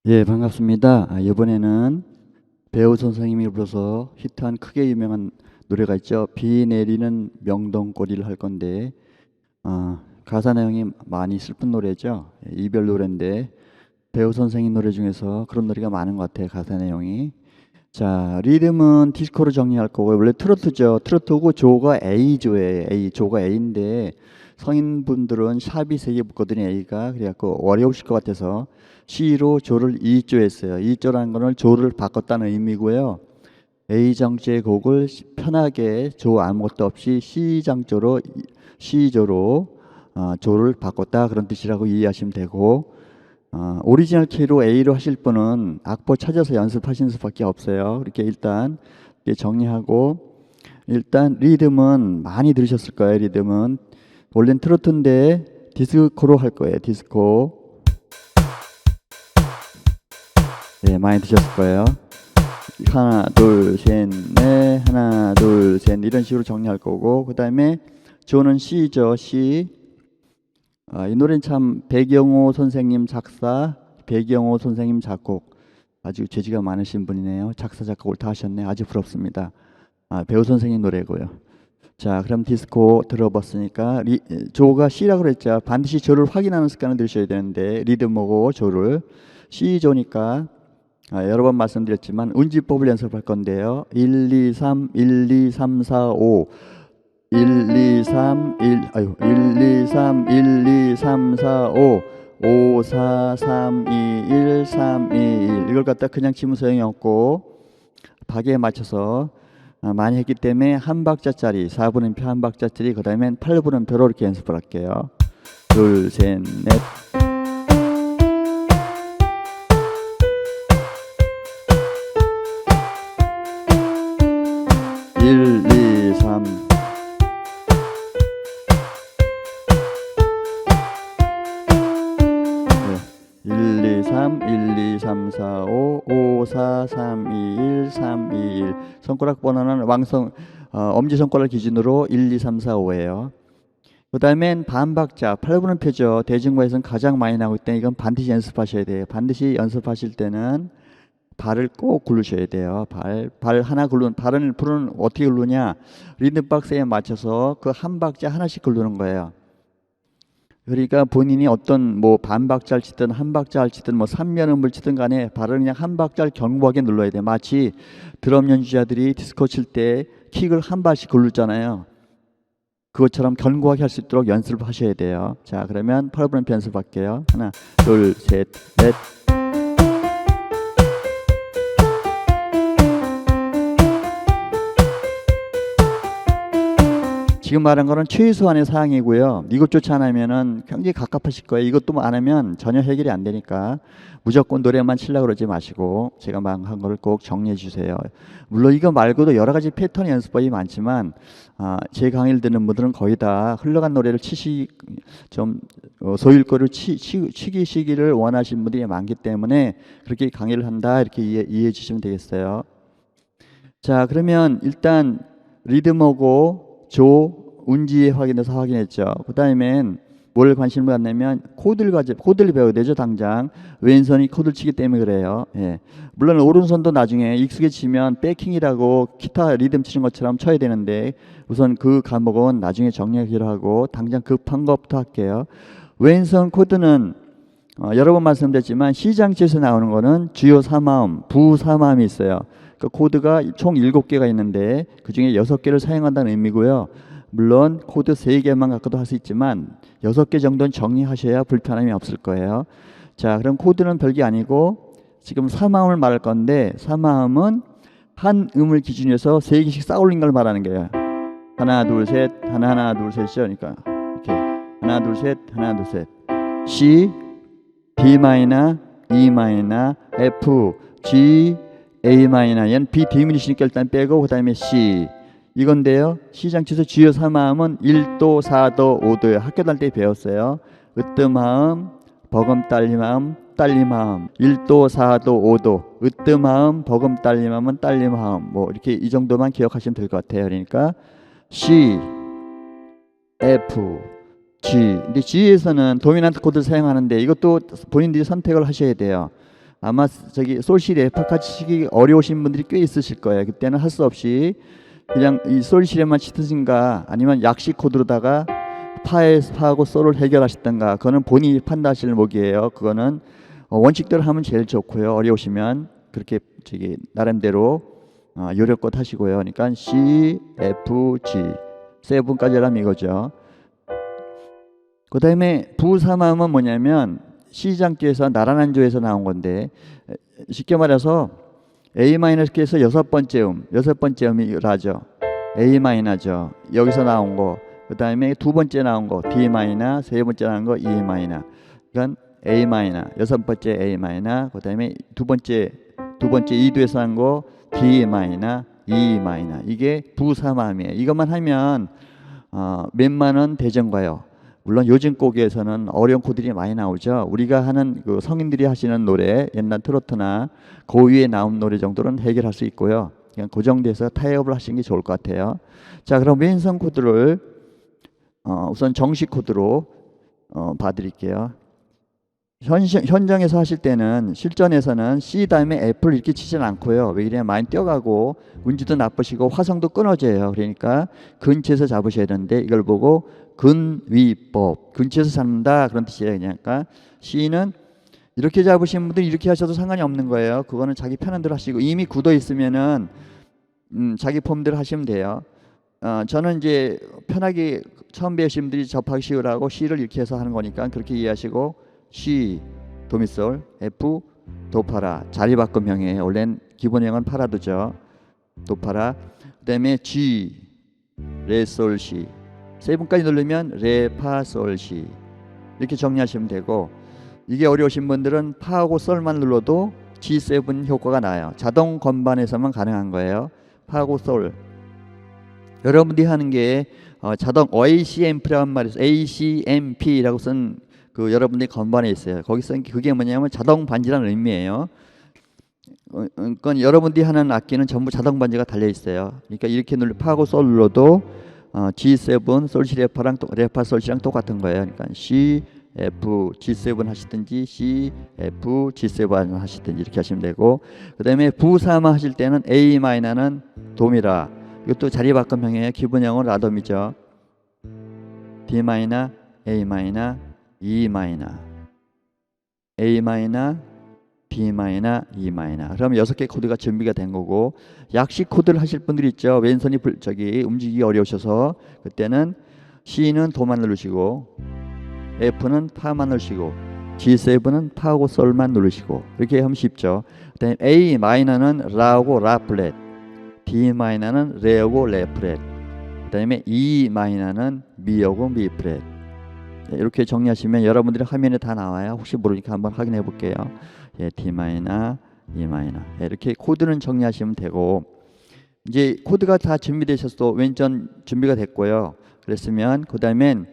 예, 반갑습니다. 이번에는 배우 선생님이 불러서 히트한 크게 유명한 노래가 있죠. 비 내리는 명동꼬리를 할 건데 가사 내용이 많이 슬픈 노래죠. 예, 이별 노래인데 배우 선생님 노래 중에서 그런 노래가 많은 것 같아요. 가사 내용이. 자, 리듬은 디스코로 정리할 거고요. 원래 트로트죠. 트로트고 조가 A조예요. 조가 A인데 성인분들은 샵이 3개 붙거든요. A가. 그래갖고 어려우실 것 같아서 C로 조를 2조 했어요. 2조라는 거는 조를 바꿨다는 의미고요. A 장조의 곡을 편하게 조 아무것도 없이 C조로 조를 바꿨다 그런 뜻이라고 이해하시면 되고, 오리지널 키로 A로 하실 분은 악보 찾아서 연습하시는 수밖에 없어요. 이렇게 일단 이렇게 정리하고, 일단 리듬은 많이 들으셨을 거예요. 리듬은 원래는 트로트인데 디스코로 할 거예요. 디스코. 네, 많이 드셨을 거예요. 하나 둘 셋 넷, 하나 둘 셋 이런 식으로 정리할 거고, 그 다음에 조는 C죠. C. 이 노래는 참 배경호 선생님 작사, 배경호 선생님 작곡, 아주 재주가 많으신 분이네요. 작사 작곡을 다 하셨네. 아주 부럽습니다. 배우 선생님 노래고요. 자, 그럼 디스코 들어봤으니까 조가 C라고 그랬죠. 반드시 조를 확인하는 습관을 들으셔야 되는데, 리듬하고 조를 C조니까 여러 번 말씀드렸지만 운지법을 연습할 건데요. 1, 2, 3, 1, 2, 3, 4, 5 1, 2, 3, 1, 2, 3, 1, 2, 3, 4, 5 5, 4, 3, 2, 1, 3, 2, 1 이걸 갖다 그냥 치면 소용이 없고 박에 맞춰서 많이 했기 때문에 한 박자짜리 4분음표 한 박자짜리, 그 다음엔 8분음표로 이렇게 연습을 할게요. 둘, 셋, 넷. 1, 2, 3. 1, 2, 3, 1, 2, 3, 4, 5, 5, 4, 3, 2, 1, 3, 2, 1. 손가락 번호는 엄지손가락 기준으로 1, 2, 3, 4, 5예요. 그 다음엔 반박자, 8분음표죠. 대중가에서는 가장 많이 나오기 때문에 이건 반드시 연습하셔야 돼요. 반드시 연습하실 때는 발을 꼭 굴르셔야 돼요. 발 하나 발을 부르는 어떻게 굴르냐? 리듬박스에 맞춰서 그 한 박자 하나씩 굴르는 거예요. 그러니까 본인이 어떤 뭐 반박자를 치든 한 박자를 치든 뭐 삼면음을 치든 간에 발을 그냥 한 박자를 견고하게 눌러야 돼요. 마치 드럼 연주자들이 디스코 칠 때 킥을 한 발씩 굴르잖아요. 그것처럼 견고하게 할 수 있도록 연습을 하셔야 돼요. 자, 그러면 8분음표 연습할게요. 하나, 둘, 셋, 넷. 지금 말한 거는 최소한의 사항이고요. 이것조차 안 하면은 굉장히 갑갑하실 거예요. 이것도 안 하면 전혀 해결이 안 되니까 무조건 노래만 치려고 그러지 마시고 제가 말한 거를 꼭 정리해 주세요. 물론 이거 말고도 여러 가지 패턴 연습법이 많지만 제 강의를 듣는 분들은 거의 다 흘러간 노래를 소일거리로 치기시기를 원하시는 분들이 많기 때문에 그렇게 강의를 한다 이렇게 이해해 주시면 되겠어요. 자, 그러면 일단 리듬하고 조, 운지 확인해서 확인했죠. 그 다음엔 뭘 관심을 갖냐면 코드를 배워야 되죠. 당장 왼손이 코드를 치기 때문에 그래요. 예. 물론 오른손도 나중에 익숙해지면 백킹이라고 기타 리듬 치는 것처럼 쳐야 되는데 우선 그 과목은 나중에 정리하기로 하고 당장 급한 것부터 할게요. 왼손 코드는 여러 번 말씀드렸지만 시장치에서 나오는 거는 주요 3마음, 부 3마음이 있어요. 그 코드가 총 7개가 있는데 그 중에 6개를 사용한다는 의미고요. 물론 코드 3개만 갖고도 할 수 있지만 6개 정도는 정리하셔야 불편함이 없을 거예요. 자, 그럼 코드는 별게 아니고 지금 3마음을 말할 건데 3마음은 한 음을 기준으로 해서 3개씩 쌓아올린 걸 말하는 거예요. 하나 둘 셋, 하나 둘 셋이죠. 그러니까 이렇게 하나 둘 셋, 하나 둘 셋. C, D 마이너, E 마이너, F, G, A 마이너. 얘는 B 디미니시니까 일단 빼고 그 다음에 C 이건데요. 시장치에서 주요 3마음은 1도, 4도, 5도예요. 학교 다닐 때 배웠어요. 으뜸마음, 버금딸리마음, 딸리마음. 1도, 4도, 5도. 으뜸마음, 버금딸리마음은 딸리마음. 뭐 이렇게 이 정도만 기억하시면 될 것 같아요. 그러니까 C, F, G. 근데 G에서는 도미넌트 코드를 사용하는데 이것도 본인들이 선택을 하셔야 돼요. 아마 저기 솔시 레파까지 치기 어려우신 분들이 꽤 있으실 거예요. 그때는 할 수 없이 그냥 이 솔시레만 치든가 아니면 약식 코드로다가 파하고 솔을 해결하시든가, 그거는 본인이 판단하실 목이에요. 그거는 원칙대로 하면 제일 좋고요. 어려우시면 그렇게 저기 나름대로 요령껏 하시고요. 그러니까 C, F, G 세븐까지 하면 이거죠. 그 다음에 부삼함은 뭐냐면 C장기에서 나란한 조에서 나온 건데, 쉽게 말해서 A 마이너스에서 여섯 번째 음이 라죠. A 마이너죠. 여기서 나온 거. 그 다음에 두 번째 나온 거 D 마이너, 세 번째 나온 거 E 마이너. 그러니까 A 마이너, 여섯 번째 A 마이너. 그 다음에 두 번째 2도에서 한 거 D 마이너, E 마이너. 이게 부삼함이에요. 이것만 하면 몇만원 대전가요. 물론 요즘 곡에서는 어려운 코드들이 많이 나오죠. 우리가 하는 그 성인들이 하시는 노래, 옛날 트로트나 그 위에 나온 노래 정도는 해결할 수 있고요. 그냥 고정돼서 타협을 하시는 게 좋을 것 같아요. 자, 그럼 왼손 코드를 우선 정식 코드로 봐드릴게요. 현장에서 하실 때는, 실전에서는 C 다음에 F를 이렇게 치진 않고요. 왜 이래야 많이 뛰어가고 운지도 나쁘시고 화성도 끊어져요. 그러니까 근처에서 잡으셔야 되는데, 이걸 보고 근위법, 근처에서 잡는다 그런 뜻이에요. 그러니까 C는 이렇게 잡으신 분들 이렇게 하셔도 상관이 없는 거예요. 그거는 자기 편한 대로 하시고, 이미 굳어 있으면은 자기 폼대로 하시면 돼요. 저는 이제 편하게 처음 배우신 분들이 접하기 쉬우라고 C를 이렇게 해서 하는 거니까 그렇게 이해하시고, C 도미솔, F 도파라, 자리 바꿈형이에요. 원래는 기본형은 파라도죠. 도파라. 그다음에 G 레솔 C, 세븐까지 누르면 레 파 솔 시, 이렇게 정리하시면 되고, 이게 어려우신 분들은 파하고 솔만 눌러도 G7 효과가 나요. 자동 건반에서만 가능한 거예요. 파하고 솔. 여러분들이 하는 게 자동 ACMP라는 말이 있어요. ACMP라고 쓴 그 여러분들이 건반에 있어요. 거기서 그게 뭐냐면 자동 반지라는 의미예요. 그러니까 여러분들이 하는 악기는 전부 자동 반지가 달려 있어요. 그러니까 이렇게 파하고 솔 눌러도 G7 솔시 레파랑 레파 솔시랑 똑같은 거예요. 그러니까 C F G7 하시든지 C F G7 하시든지 이렇게 하시면 되고, 그다음에 부사마 하실 때는 A 마이너는 도미라. 이것도 자리 바꿈형이에요. 기본형은 라돔이죠. D 마이너, A 마이너, E 마이너, A 마이너, D 마이너, E 마이너. 그럼 6개 코드가 준비가 된 거고, 약식 코드를 하실 분들 있죠. 왼손이 움직이기 어려우셔서 그때는 C는 도만 누르시고, F는 파만 누르시고, G7은 파하고 솔만 누르시고, 이렇게 하면 쉽죠. 그다음에 A 마이너는 라하고 라 플랫, D 마이너는 레하고 레 플랫, 그다음에 E 마이너는 미하고 미 플랫. 이렇게 정리하시면 여러분들이 화면에 다 나와요. 혹시 모르니까 한번 확인해 볼게요. 예, D 마이너, E 마이너. 예, 이렇게 코드는 정리하시면 되고, 이제 코드가 다 준비되셔서 왼손 준비가 됐고요. 그랬으면 그다음엔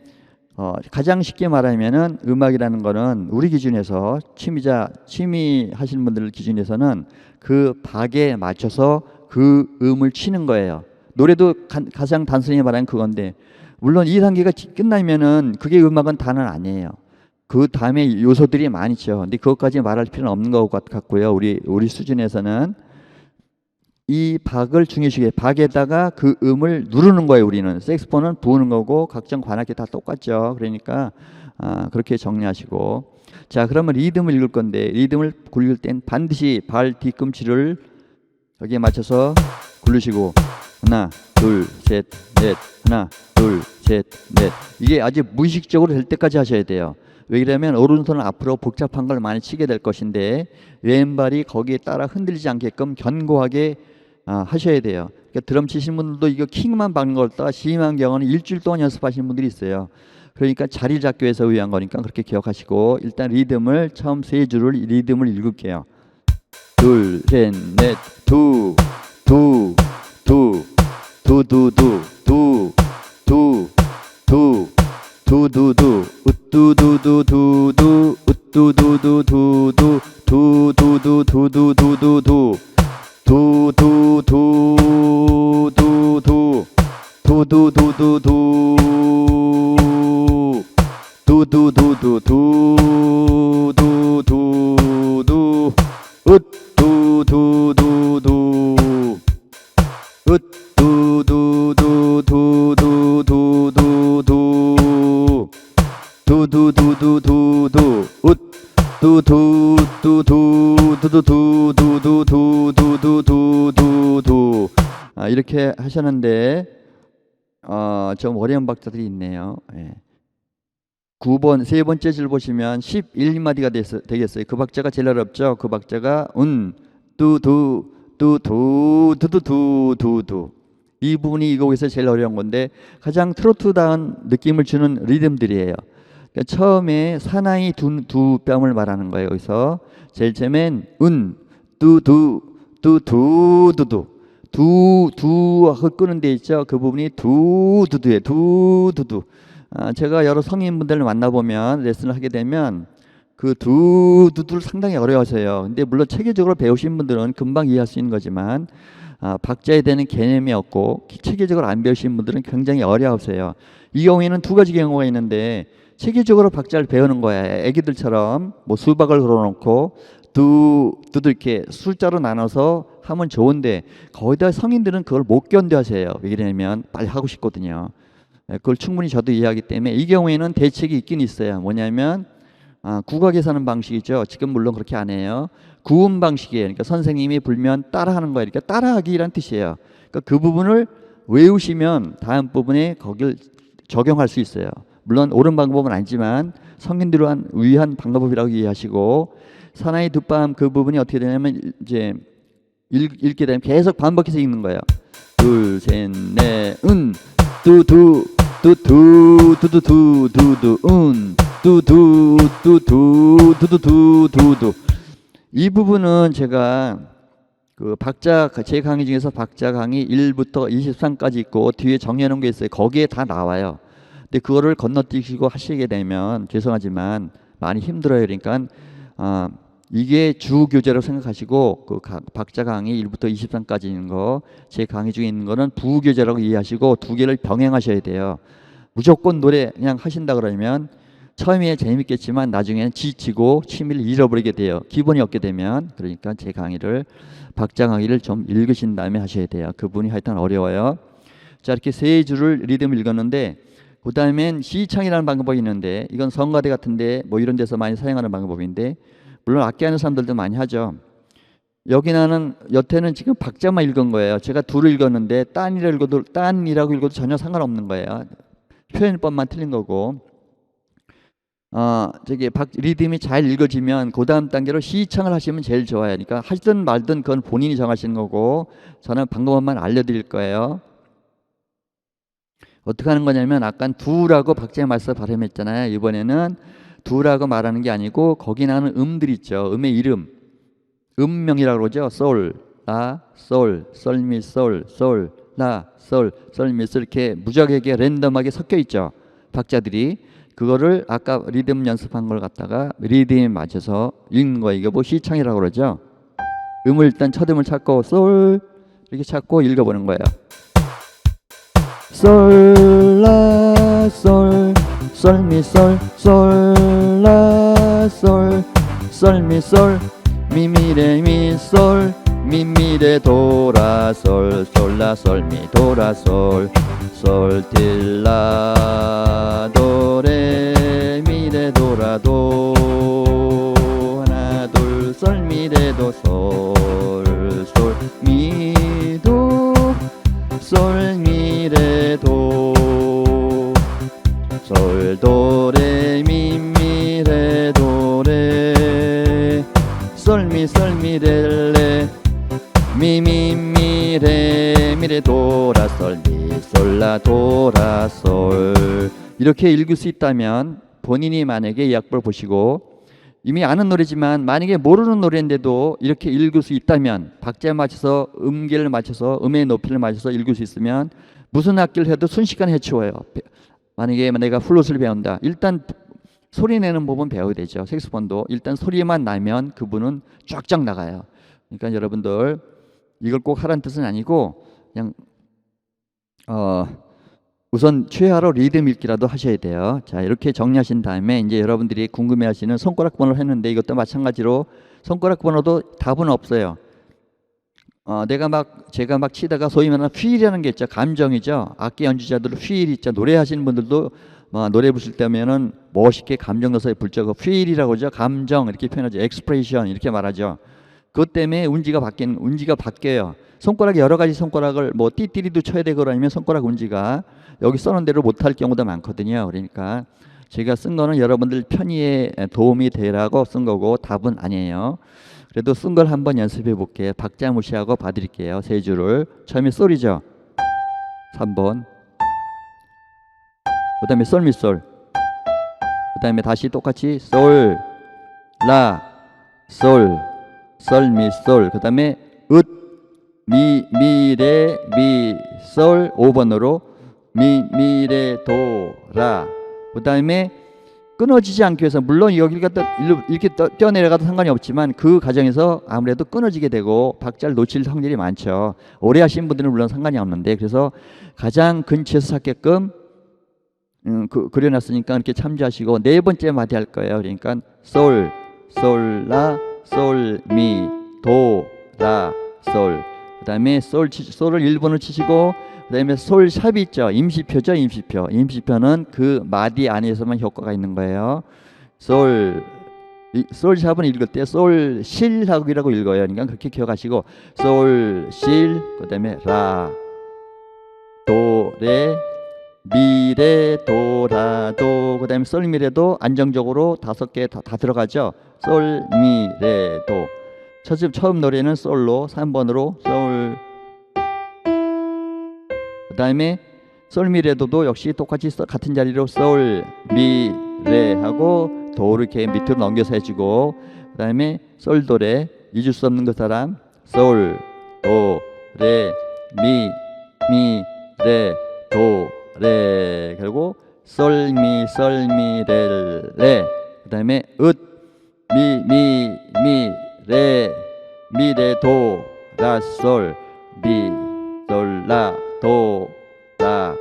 가장 쉽게 말하면은 음악이라는 거는 우리 기준에서 취미 하시는 분들 기준에서는 그 박에 맞춰서 그 음을 치는 거예요. 노래도 가장 단순히 말하면 그건데, 물론 2단계가 끝나면은 그게 음악은 다는 아니에요. 그 다음에 요소들이 많죠. 근데 그것까지 말할 필요는 없는 것 같고요. 우리 수준에서는 이 박을 중요시해, 박에다가 그 음을 누르는 거예요. 우리는 색소폰은 부는 거고 각종 관악기 다 똑같죠. 그러니까 그렇게 정리하시고, 자, 그러면 리듬을 읽을 건데, 리듬을 굴릴 땐 반드시 발 뒤꿈치를 여기에 맞춰서 굴리시고, 하나 둘 셋 넷, 하나 둘 셋 넷. 이게 아주 무의식적으로 될 때까지 하셔야 돼요. 왜 그러냐면 오른손은 앞으로 복잡한 걸 많이 치게 될 것인데, 왼발이 거기에 따라 흔들리지 않게끔 견고하게 하셔야 돼요. 그러니까 드럼 치시는 분들도 이거 킹만 박는 걸 따라 심한 경우는 일주일 동안 연습하시는 분들이 있어요. 그러니까 자리 잡기 위해서 위한 거니까 그렇게 기억하시고, 일단 리듬을 처음 세 줄을 리듬을 읽을게요. 둘, 셋, 넷, 두, 두, 두, 두, 두, 두, 두, 두, 두, 두, 두, 두, 우뚜두두 두두, 우뚜두두 두두, 두두두 두두 두두 두, 두두두 두두, 두두두두 두, 두두두두 두두두두, 으뚜두두두 으뚜두두두두두두두두 두두두두두두 으뚜두두두두두두두두두두두두두 이렇게 하셨는데 좀 어려운 박자들이 있네요. 예. 9번 세 번째 줄 보시면 11마디가 되겠어요. 그 박자가 제일 어렵죠. 그 박자가 뚜두 뚜두 두두두두두 이 부분이 이 곡에서 제일 어려운 건데 가장 트로트다운 느낌을 주는 리듬들이에요. 그러니까 처음에 사나이 두 뺨을 말하는 거예요. 여기서 제일 처음엔 뚜두 뚜두두두 두 하고 끄는 데 있죠. 그 부분이 두두두예요. 두두두. 제가 여러 성인분들을 만나보면 레슨을 하게 되면 그 두두두를 상당히 어려워하세요. 근데 물론 체계적으로 배우신 분들은 금방 이해할 수 있는 거지만 박자에 대한 개념이 없고 체계적으로 안 배우신 분들은 굉장히 어려워하세요. 이 경우에는 두 가지 경우가 있는데 체계적으로 박자를 배우는 거야. 애기들처럼 뭐 수박을 걸어놓고 두두 이렇게 숫자로 나눠서 하면 좋은데 거기다 성인들은 그걸 못 견뎌하세요. 왜 그러냐면 빨리 하고 싶거든요. 그걸 충분히 저도 이해하기 때문에 이 경우에는 대책이 있긴 있어요. 뭐냐면 국어 계산하는 방식이죠. 지금 물론 그렇게 안 해요. 구음 방식이에요. 그러니까 선생님이 불면 따라하는 거예요. 그러니까 따라하기란 뜻이에요. 그러니까 그 부분을 외우시면 다음 부분에 거길 적용할 수 있어요. 물론 옳은 방법은 아니지만 성인들을 위한 방법이라고 이해하시고 사나이 두밤 그 부분이 어떻게 되냐면 이제 읽게 되면 계속 반복해서 읽는 거예요. 둘, 셋, 넷, 두두 두두 두두두 두두 두두 두두 두두두 두두 이 부분은 제가 그 박자 제 강의 중에서 박자 강의 1부터 23까지 있고 뒤에 정리해놓은 게 있어요. 거기에 다 나와요. 근데 그거를 건너뛰시고 하시게 되면 죄송하지만 많이 힘들어요. 그러니까 이게 주 교재라고 생각하시고 그 박자 강의 1부터 23까지 있는 거 제 강의 중에 있는 거는 부교재라고 이해하시고 두 개를 병행하셔야 돼요. 무조건 노래 그냥 하신다 그러면 처음에 재밌겠지만 나중에는 지치고 취미를 잃어버리게 돼요. 기본이 없게 되면. 그러니까 제 강의를 박자 강의를 좀 읽으신 다음에 하셔야 돼요. 그분이 하여튼 어려워요. 자, 이렇게 세 줄을 리듬을 읽었는데 그 다음엔 시창이라는 방법이 있는데 이건 성가대 같은데 뭐 이런 데서 많이 사용하는 방법인데 물론 악기하는 사람들도 많이 하죠. 여기 나는 여태는 지금 박자만 읽은 거예요. 제가 둘을 읽었는데 딴이라고 읽어도 전혀 상관없는 거예요. 표현법만 틀린 거고. 저기 리듬이 잘 읽어지면 그 다음 단계로 시창을 하시면 제일 좋아요. 그러니까 하시든 말든 그건 본인이 정하시는 거고 저는 방법만 알려드릴 거예요. 어떻게 하는 거냐면 아까 두라고 박자에 맞서 발음했잖아요. 이번에는 두라고 말하는 게 아니고 거기 나는 음들 있죠. 음의 이름 음명이라고 그러죠. 솔, 라, 솔, 솔미, 솔, 솔, 라, 솔, 솔미, 솔 이렇게 무작위하게 랜덤하게 섞여 있죠. 박자들이 그거를 아까 리듬 연습한 걸 갖다가 리듬에 맞춰서 읽는 거예요. 이게 뭐 시창이라고 그러죠. 음을 일단 첫 음을 찾고 솔 이렇게 찾고 읽어보는 거예요. 솔, 라, 솔, 솔미, 솔, 솔, 라, 솔, 솔미, 솔, 미미레, 미, 솔, 미미레, 도라, 솔, 솔라, 솔미, 도라, 솔, 솔, 틸라, 도레, 미레, 도라, 도, 하나, 둘, 솔, 미레, 도, 솔, 솔, 미, 도, 솔, 미, 레, 도, 솔, 도, 레, 미, 미, 레, 도, 레, 솔, 미, 레, 레, 미, 미, 미, 레, 미, 레, 도라, 솔, 미, 솔, 라, 도라, 솔 이렇게 읽을 수 있다면 본인이 만약에 이 악보를 보시고 이미 아는 노래지만 만약에 모르는 노래인데도 이렇게 읽을 수 있다면 박자에 맞춰서 음계를 맞춰서 음의 높이를 맞춰서 읽을 수 있으면 무슨 악기를 해도 순식간에 해치워요. 만약에 내가 플룻을 배운다. 일단 소리 내는 법은 배워야 되죠. 색소폰도 일단 소리만 나면 그분은 쫙쫙 나가요. 그러니까 여러분들 이걸 꼭 하라는 뜻은 아니고 그냥 우선 최하로 리듬 읽기라도 하셔야 돼요. 자, 이렇게 정리하신 다음에 이제 여러분들이 궁금해하시는 손가락 번호를 했는데 이것도 마찬가지로 손가락 번호도 답은 없어요. 제가 막 치다가 소위 말하는 휠이라는 게 있죠. 감정이죠. 악기 연주자들 휠 있죠. 노래하시는 분들도 노래 부를 때면은 멋있게 감정 넣어서 불자고 휠이라고 하죠. 감정 이렇게 표현하죠. 엑스프레션 이렇게 말하죠. 그것 때문에 운지가 바뀌어요. 손가락에 여러 가지 손가락을 뭐 띠띠리도 쳐야 되고 그러면 손가락 운지가 여기 써놓은 대로 못할 경우도 많거든요. 그러니까 제가 쓴 거는 여러분들 편의에 도움이 되라고 쓴 거고 답은 아니에요. 그래도 쓴 걸 한번 연습해 볼게요. 박자 무시하고 봐드릴게요. 세 줄을. 처음에 솔이죠. 3번. 그 다음에 솔미솔. 그 다음에 다시 똑같이 솔, 라, 솔, 솔미솔. 그 다음에 읒, 미, 레, 미, 솔 5번으로 미, 레, 도, 라. 그 다음에 끊어지지 않기 위해서 물론 여기가 이렇게 뛰어내려가도 상관이 없지만 그 과정에서 아무래도 끊어지게 되고 박자를 놓칠 확률이 많죠. 오래 하신 분들은 물론 상관이 없는데 그래서 가장 근처에서 찾게끔 그려놨으니까 이렇게 참조하시고 네 번째 마디 할 거예요. 그러니까 솔, 솔라, 솔, 미, 도, 라, 솔. 그 다음에 솔을 1번을 치시고 그 다음에 솔샵이 있죠. 임시표죠. 임시표는 그 마디 안에서만 효과가 있는 거예요. 솔샵은 읽을 때 솔실하고이라고 읽어요. 그러니까 그렇게 기억하시고 솔실 그 다음에 라, 도, 레, 미, 레, 도, 라, 도. 그 다음에 솔미레도 안정적으로 5개 다 들어가죠. 솔, 미, 레, 도. 처음 노래는 솔로 3번으로 솔. 그 다음에 솔미레도도 역시 똑같이 같은 자리로 솔, 미, 레 하고 도를 이렇게 밑으로 넘겨서 해주고 그 다음에 솔도레 잊을 수 없는 그 사람 솔, 도, 레, 미, 레, 도, 레 그리고 솔미, 레 그 다음에 읒, 미, 레, 미, 레, 도, 라, 솔, 미, 솔, 라, 도, 라,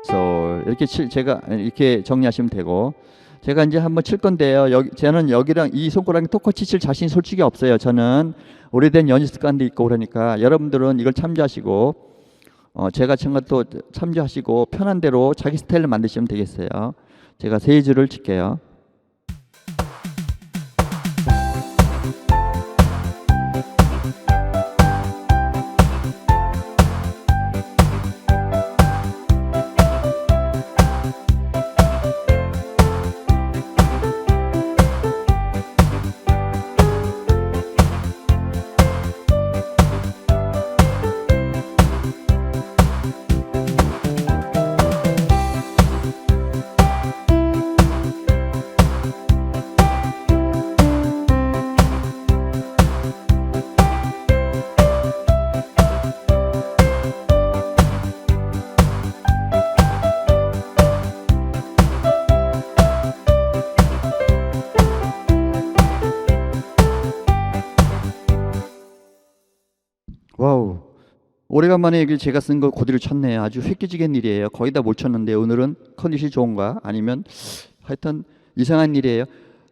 솔 이렇게 제가 이렇게 정리하시면 되고 제가 이제 한번 칠 건데요. 저는 여기랑 이 손가락이 똑같이 칠 자신이 솔직히 없어요. 저는 오래된 연습 습관도 있고 그러니까 여러분들은 이걸 참조하시고 제가 친 것도 참조하시고 편한 대로 자기 스타일을 만드시면 되겠어요. 제가 세 줄을 칠게요. 와우. 오래간만에 제가 쓴 거 그대로 쳤네요. 아주 획기적인 일이에요. 거의 다 못 쳤는데 오늘은 컨디션이 좋은가? 아니면 하여튼 이상한 일이에요.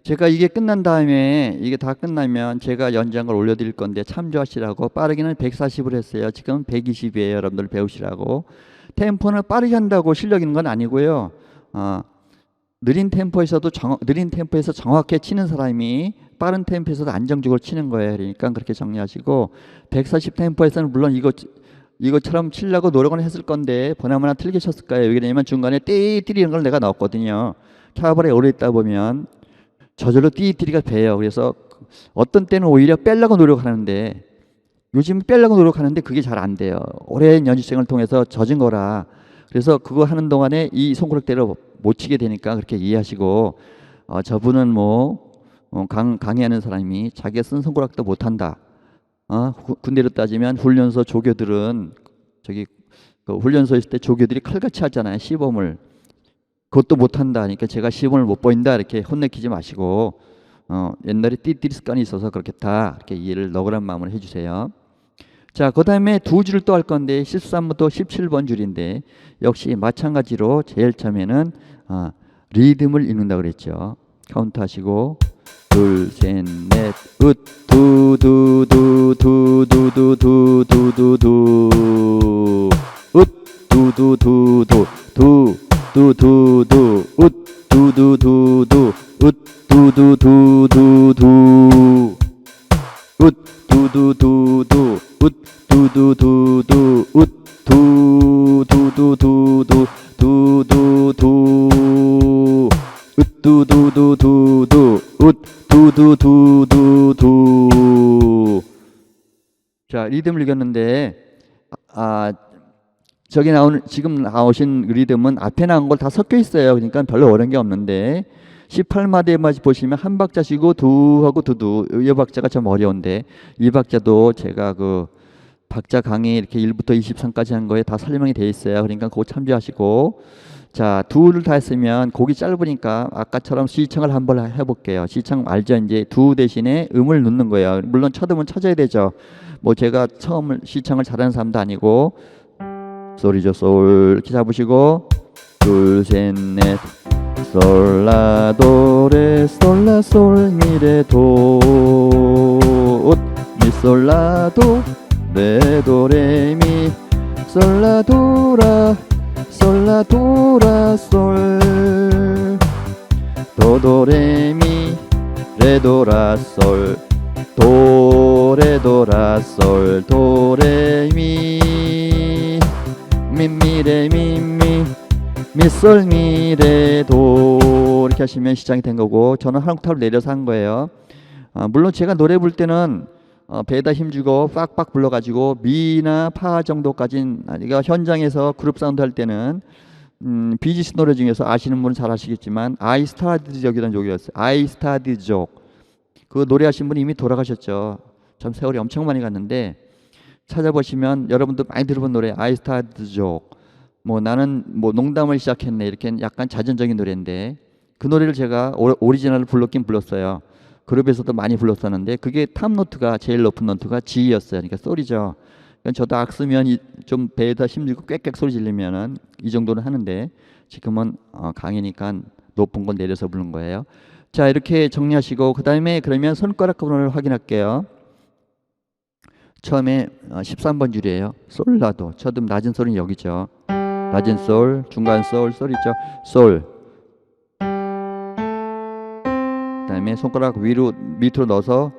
제가 이게 끝난 다음에 이게 다 끝나면 제가 연장을 올려드릴 건데 참조하시라고 빠르게는 140을 했어요. 지금 120이에요. 여러분들 배우시라고. 템포는 빠르게 한다고 실력 있는 건 아니고요. 느린 템포에서 정확하게 치는 사람이 빠른 템포에서도 안정적으로 치는 거예요. 그러니까 그렇게 정리하시고 140 템포에서는 물론 이것처럼 치려고 노력은 했을 건데 보나마나 틀게 쳤을 거예요. 왜냐면 중간에 띠띠리 이런 걸 내가 넣었거든요. 캐바레 오래 있다 보면 저절로 띠띠리가 배요. 그래서 어떤 때는 오히려 빼려고 노력하는데 요즘 빼려고 노력하는데 그게 잘 안 돼요. 오랜 연습생을 통해서 젖은 거라. 그래서 그거 하는 동안에 이 손가락대로 못 치게 되니까 그렇게 이해하시고 저분은 강의하는 사람이 자기가 쓴 손가락도 못한다. 군대로 따지면 훈련소 조교들은 그 훈련소에 있을 때 조교들이 칼같이 하잖아요. 시범을. 그것도 못한다. 그러니까 제가 시범을 못 보인다. 이렇게 혼내키지 마시고 옛날에 띠띠리 습관이 있어서 그렇겠다. 이렇게 이해를 넣으란 마음을 해주세요. 자, 그 다음에 두 줄을 또 할 건데 13부터 17번 줄인데 역시 마찬가지로 제일 처음에는 리듬을 읽는다고 그랬죠. 카운트 하시고 둘, 셋, 넷, 읒, 두, 두, 두, 두, 두, 두, 두, 두, 두, 두, 읒, 두, 두, 두, 두, 두, 두, 두, 두, 읒, 두, 두, 두, 두, 읒, 두, 두, 두, 두, 두, 읒, 두, 두, 두, 두, 읒, 두, 두, 두, 두, 읒, 두, 두, 두, 두, 두, 두, 두, 두, 읒, 두, 두, 두, 두, 두, 읒, 두, 두, 두, 두, 두. 자, 리듬을 읽었는데 저기 지금 나오신 리듬은 앞에 나온 걸 다 섞여 있어요. 그러니까 별로 어려운 게 없는데 18마디에만 보시면 한 박자 쉬고 두하고 두두 이 박자가 좀 어려운데 이 박자도 제가 그 박자 강의 이렇게 1부터 23까지 한 거에 다 설명이 돼 있어요. 그러니까 그거 참조하시고 자, 두를 다 했으면 곡이 짧으니까 아까처럼 시청을 한번 해볼게요. 시청 알죠? 이제 두 대신에 음을 넣는 거예요. 물론 첫 음은 찾아야 되죠. 뭐 제가 처음 시청을 잘하는 사람도 아니고 솔이죠. 솔 이렇게 잡으시고 둘, 셋, 넷 솔라도레 솔라솔미레도 미솔라도 레도레미 솔라도라 솔라도라 솔 도도레미 레도라 솔 도레도라 솔 도레미 미미레미미 미솔미레도 이렇게 하시면 시작이 된 거고 저는 한 옥타브 내려서 한 거예요. 물론 제가 노래 부를 때는 배에다 힘주고 빡빡 불러가지고 미나 파 정도까지는 이거 현장에서 그룹 사운드 할 때는 비지스 노래 중에서 아시는 분은 잘 아시겠지만 I Started Joke이라는 곡이었어요. I Started Joke. 그 노래하신 분이 이미 돌아가셨죠. 전 세월이 엄청 많이 갔는데 찾아보시면 여러분도 많이 들어본 노래 I Started Joke. 뭐 나는 뭐 농담을 시작했네 이렇게 약간 자전적인 노래인데 그 노래를 제가 오리지널을 불렀긴 불렀어요. 그룹에서도 많이 불렀었는데 그게 탑노트가 제일 높은 노트가 G였어요. 그러니까 솔이죠. 그러니까 저도 악쓰면 좀 배에다 힘주고 꽥꽥 소리 지르면은 이 정도는 하는데 지금은 강의니까 높은 건 내려서 부른 거예요. 자, 이렇게 정리하시고 그 다음에 그러면 손가락 구분을 확인할게요. 처음에 13번 줄이에요. 솔라도 첫 음 낮은 솔은 여기죠. 낮은 솔, 중간 솔, 솔 있죠. 솔. 그 다음에 손가락 위로 밑으로 넣어서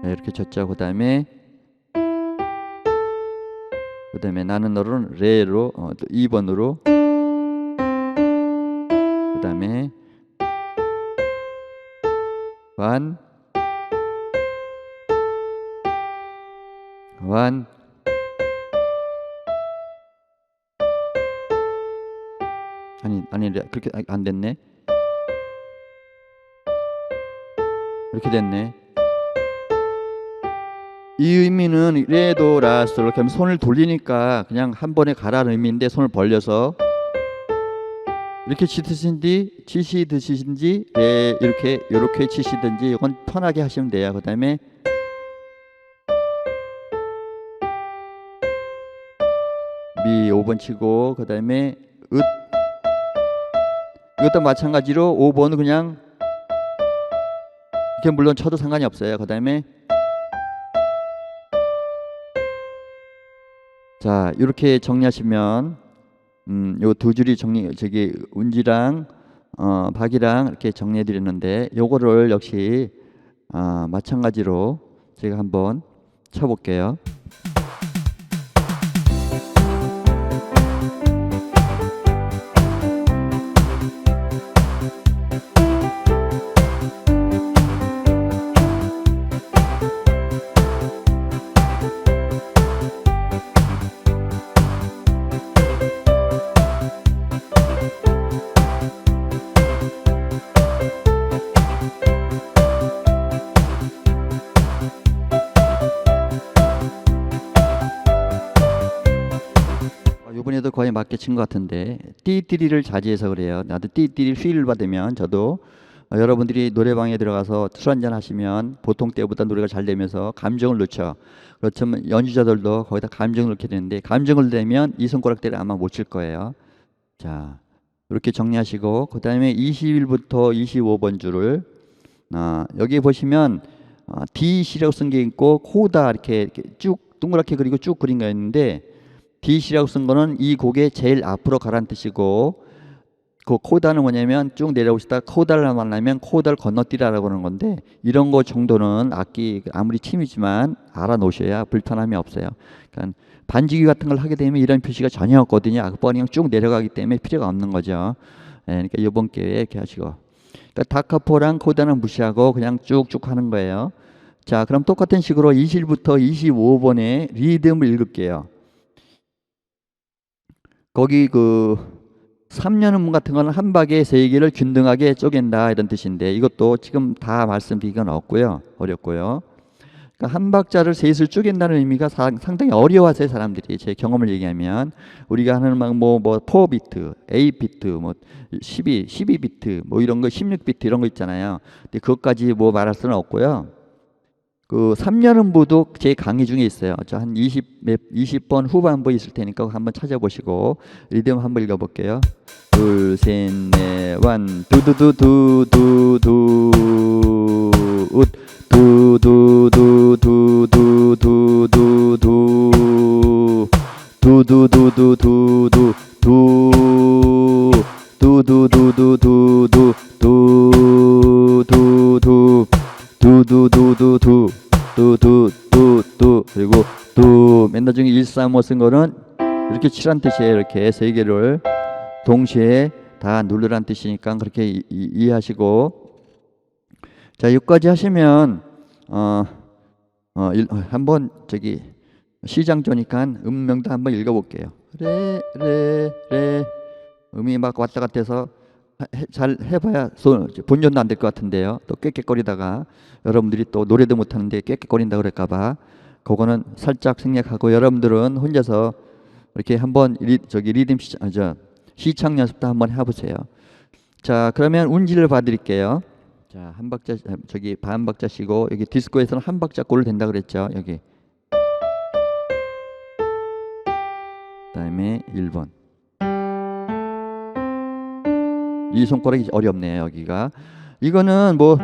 이렇게 쳤죠. 그 다음에 나는 너를 레로 2번으로 그 다음에 완 아니 그렇게 안 됐네. 이렇게 됐네. 이 의미는 레도라솔 이렇게 하면 손을 돌리니까 그냥 한 번에 가라는 의미인데 손을 벌려서 이렇게 치시듯이든지 이렇게 치시든지 이건 편하게 하시면 돼요. 그 다음에 미 5번 치고 그 다음에 읒 이것도 마찬가지로 5번은 그냥 이렇게 물론 쳐도 상관이 없어요. 그 다음에 자 이렇게 정리하시면 요 두 줄이 저기 운지랑 박이랑 이렇게 정리해 드렸는데 요거를 역시 마찬가지로 제가 한번 쳐볼게요. 이번에도 거의 맞게 친 것 같은데 띠띠리를 자제해서 그래요. 나도 띠띠리 휠 받으면 저도 여러분들이 노래방에 들어가서 술 한잔 하시면 보통 때보다 노래가 잘 되면서 감정을 넣죠. 그렇지만 연주자들도 거기다 감정을 넣게 되는데 감정을 내면 이 손가락들이 아마 못 칠 거예요. 자, 이렇게 정리하시고 그 다음에 21부터 25번 줄을 여기 보시면 D시라고 쓴 게 있고 코다 이렇게 쭉 동그랗게 그리고 쭉 그린 거 있는데 D시라고 쓴 거는 이 곡의 제일 앞으로 가라는 뜻이고 그 코다는 뭐냐면 쭉 내려오시다 코다를 만나면 코다를 건너뛰라라고 하는 건데 이런 거 정도는 악기 아무리 침이지만 알아놓으셔야 불편함이 없어요. 그러니까 반지기 같은 걸 하게 되면 이런 표시가 전혀 없거든요. 악보가 그냥 쭉 내려가기 때문에 필요가 없는 거죠. 그러니까 이번 기회에 이렇게 하시고 그러니까 다카포랑 코다는 무시하고 그냥 쭉쭉 하는 거예요. 자, 그럼 똑같은 식으로 20부터 25번의 리듬을 읽을게요. 거기 그 3년 음문 같은 거는 한 박에 세 개를 균등하게 쪼갠다 이런 뜻인데 이것도 지금 다 말씀드리기는 어렵고요. 그러니까 한 박자를 셋을 쪼갠다는 의미가 상당히 어려워하세요 사람들이. 제 경험을 얘기하면 우리가 하는 막 뭐 4비트, 8비트, 뭐 12비트, 뭐 이런 거 16비트 이런 거 있잖아요. 근데 그것까지 뭐 말할 수는 없고요. 그 3년 음부도 제 강의 중에 있어요. 저 한 20번 후반부 있을 테니까 한번 찾아보시고 리듬 한번 읽어볼게요. 둘, 셋, 넷, 원, 두두두두두두 웃 두두두두두두두두 두두두두두두두 두두두두두 그리고 맨 나중에 1, 3, 5 쓴 거는 이렇게 칠한 뜻이에요. 이렇게 세 개를 동시에 다 누르란 뜻이니까 그렇게 이해하시고 자 여기까지 하시면 한번 저기 시장조니까 음명도 한번 읽어볼게요. 레 음이 막 왔다 갔다 해서 잘 해봐야 본전도 안 될 것 같은데요. 또 꾀꾀거리다가 여러분들이 또 노래도 못하는데 꾀꾀거린다 그럴까봐 그거는 살짝 생략하고 여러분들은 혼자서 이렇게 한번 리듬 시창 연습도 한번 해보세요. 자 그러면 운지를 봐드릴게요. 자 한 박자 저기 반 박자 쉬고 여기 디스코에서는 한 박자 꼴 된다 그랬죠. 여기 그다음에 1번 이 손가락이 어렵네요. 여기가 이거는 뭐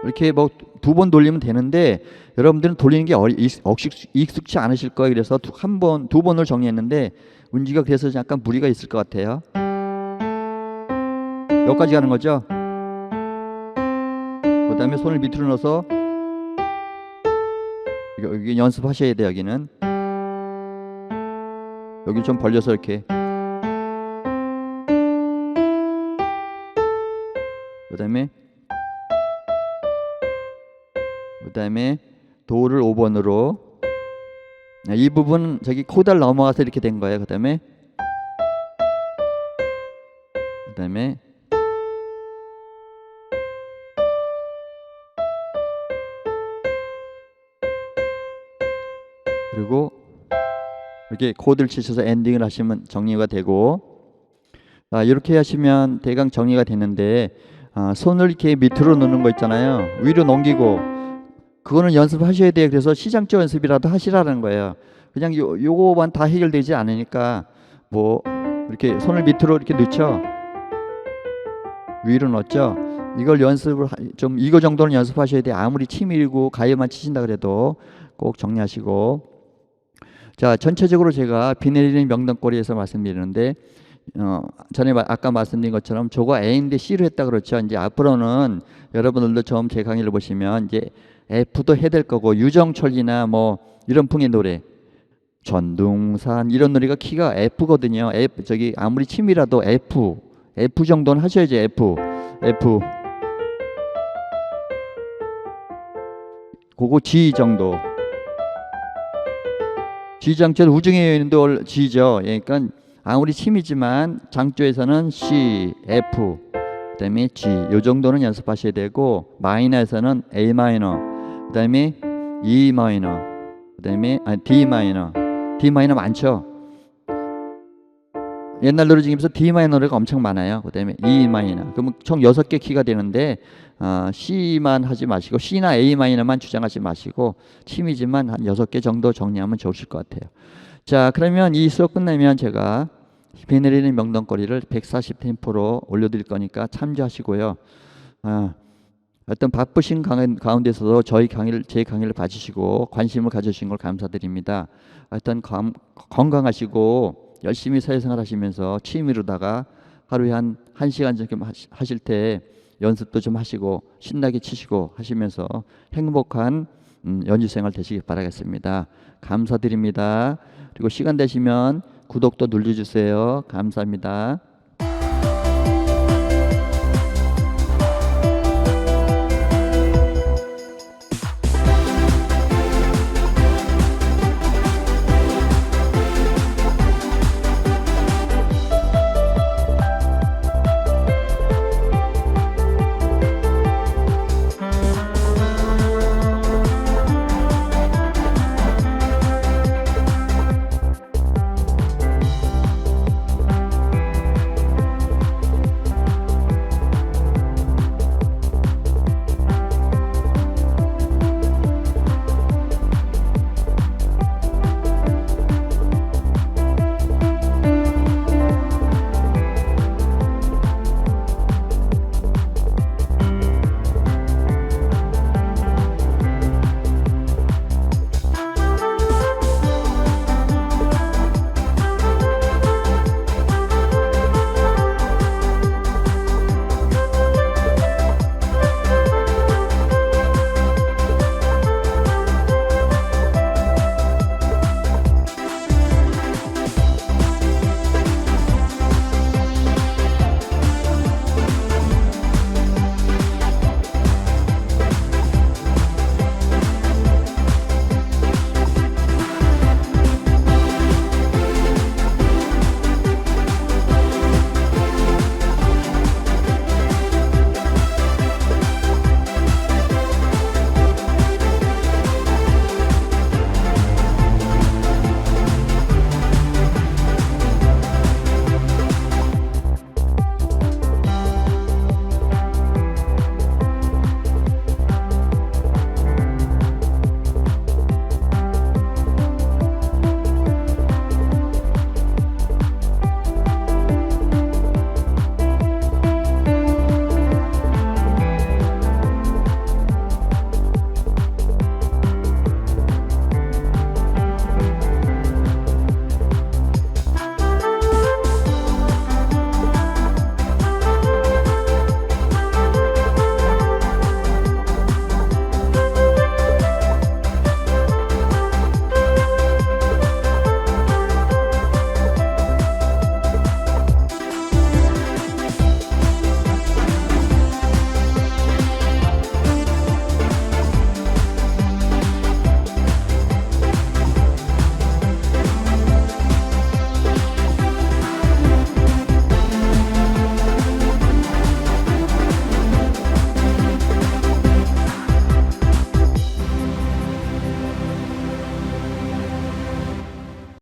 이렇게 뭐 두 번 돌리면 되는데 여러분들은 돌리는 게 익숙치 않으실 거예요. 그래서 두 번을 정리했는데 운지가 그래서 약간 무리가 있을 것 같아요. 여기까지 가는 거죠. 그 다음에 손을 밑으로 넣어서 여기 연습하셔야 돼요. 여기는 여기 좀 벌려서 이렇게 그 다음에 도를 5번으로 이 부분 저기 코다를 넘어가서 이렇게 된 거예요. 그 다음에 그리고 이렇게 코드를 치셔서 엔딩을 하시면 정리가 되고 이렇게 하시면 대강 정리가 되는데 손을 이렇게 밑으로 놓는 거 있잖아요. 위로 넘기고 그거는 연습하셔야 돼요. 그래서 시장조 연습이라도 하시라는 거예요. 그냥 요거만 다 해결되지 않으니까 뭐 이렇게 손을 밑으로 이렇게 넣죠. 위로 넣죠. 이걸 연습을 좀 이거 정도는 연습하셔야 돼요. 아무리 치밀고 가요만 치신다 그래도 꼭 정리하시고 자 전체적으로 제가 비 내리는 명당거리에서 말씀드리는데 전에 아까 말씀드린 것처럼 조가 A인데 C로 했다 그렇죠. 이제 앞으로는 여러분들도 처음 제 강의를 보시면 이제 F도 해야 될 거고 유정철이나 뭐 이런 풍의 노래 전둥산 이런 노래가 키가 F거든요. 저기 아무리 침이라도 F 정도는 하셔야죠. F 그거 G 정도 G 장조는 우중에 있는데 G죠. 그러니까 아무리 침이지만 장조에서는 C, F 그다음에 G 요 정도는 연습하셔야 되고 마이너에서는 A 마이너 그다음에 E 마이너 그다음에 D 마이너 많죠. 옛날 노래 중에서 D 마이너 노래가 엄청 많아요. 그다음에 E 마이너. 그러면 총 6개 키가 되는데 C만 하지 마시고 C나 A 마이너만 주장하지 마시고 취미지만 한 6개 정도 정리하면 좋으실 것 같아요. 자, 그러면 이 수업 끝나면 제가 비 내리는 명동거리를 140 템포로 올려드릴 거니까 참조하시고요. 어떤 바쁘신 가운데서도 제 강의를 봐주시고 관심을 가져주신 걸 감사드립니다. 하여튼 건강하시고 열심히 사회생활 하시면서 취미로다가 하루에 한 1시간 정도 하실 때 연습도 좀 하시고 신나게 치시고 하시면서 행복한 연주생활 되시길 바라겠습니다. 감사드립니다. 그리고 시간 되시면 구독도 눌러주세요. 감사합니다.